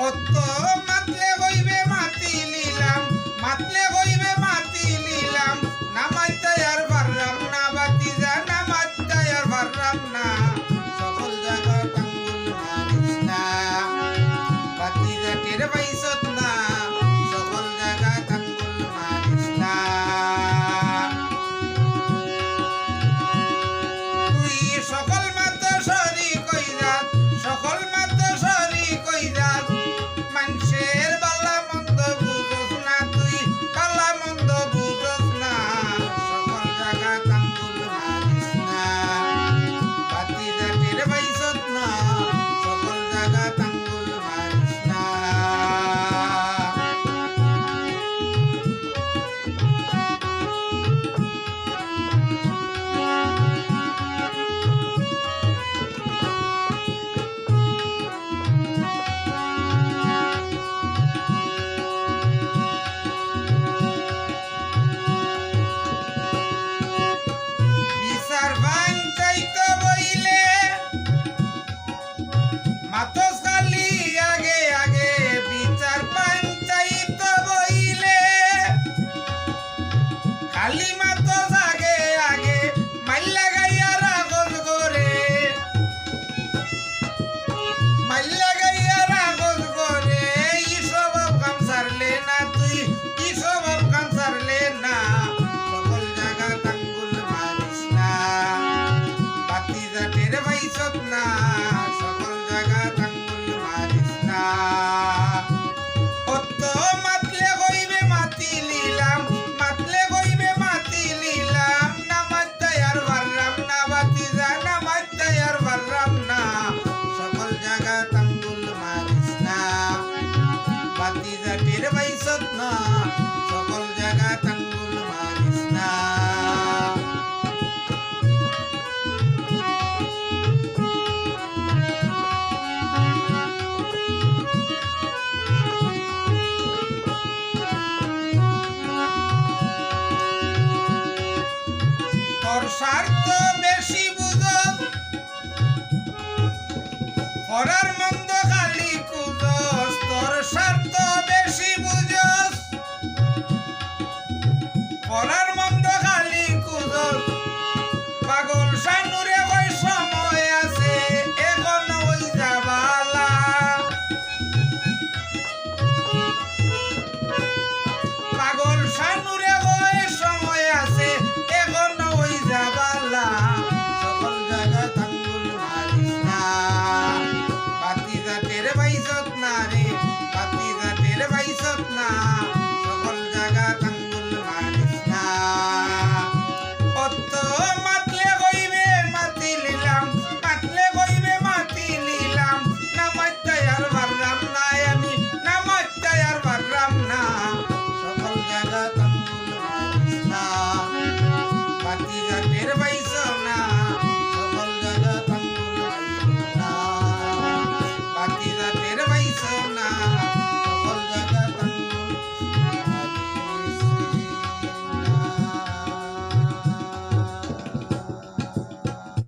অত মাতলে হইবে মাতি লিলাম, মাতলে হইবে মাতি লিলাম, নামাইতে আর পারলাম না বাতিজা, নামাইতে আর পারলাম না, সকল জায়গা টাঙ্গুল মারিস না, বাতিজা টের পাইছত না, সকল জায়গা টাঙ্গুল মারিস না। তুই সকল মাত সরি কই যাত, সকল মাত সরি কই যাত, মানুষের বালা মন্দ বুঝস না, তুই বালা মন্দ বুঝস না, সকল জায়গা টাঙ্গুল মারিস না, বাতিজা টের পাইছত না, সকল জায়গা টাঙ্গুল মারিস না। বিচার বাঞ্চাইত বইলে মাতস খালি আগে আগে, বিচার বাঞ্চাইত বইলে খালি মাতস আগে আগে, মাইল্লা গাইয়া রাগজ করে, মাইল্লা গাইয়া রাগজ করে, ইসব কাম সারলে না তুই, ইসব কাম সারলে না, সকল জায়গা টাঙ্গুল মারিস না, বাতিজা টের পাইছত না, সকল জায়গা টাঙ্গুল মারিস না। অত মাতলে হইবে মাতি লিলাম, মাতলে হইবে মাতি লিলাম, নামাইতে আর পারলাম না বাতিজা, নামাইতে আর পারলাম না, সকল জায়গা টাঙ্গুল মারিস না, বাতিজা টের পাইছত না, সকল জায়গা টাঙ্গুল মারিস না। তোর স্বার্থ বেশি বুঝো, পরার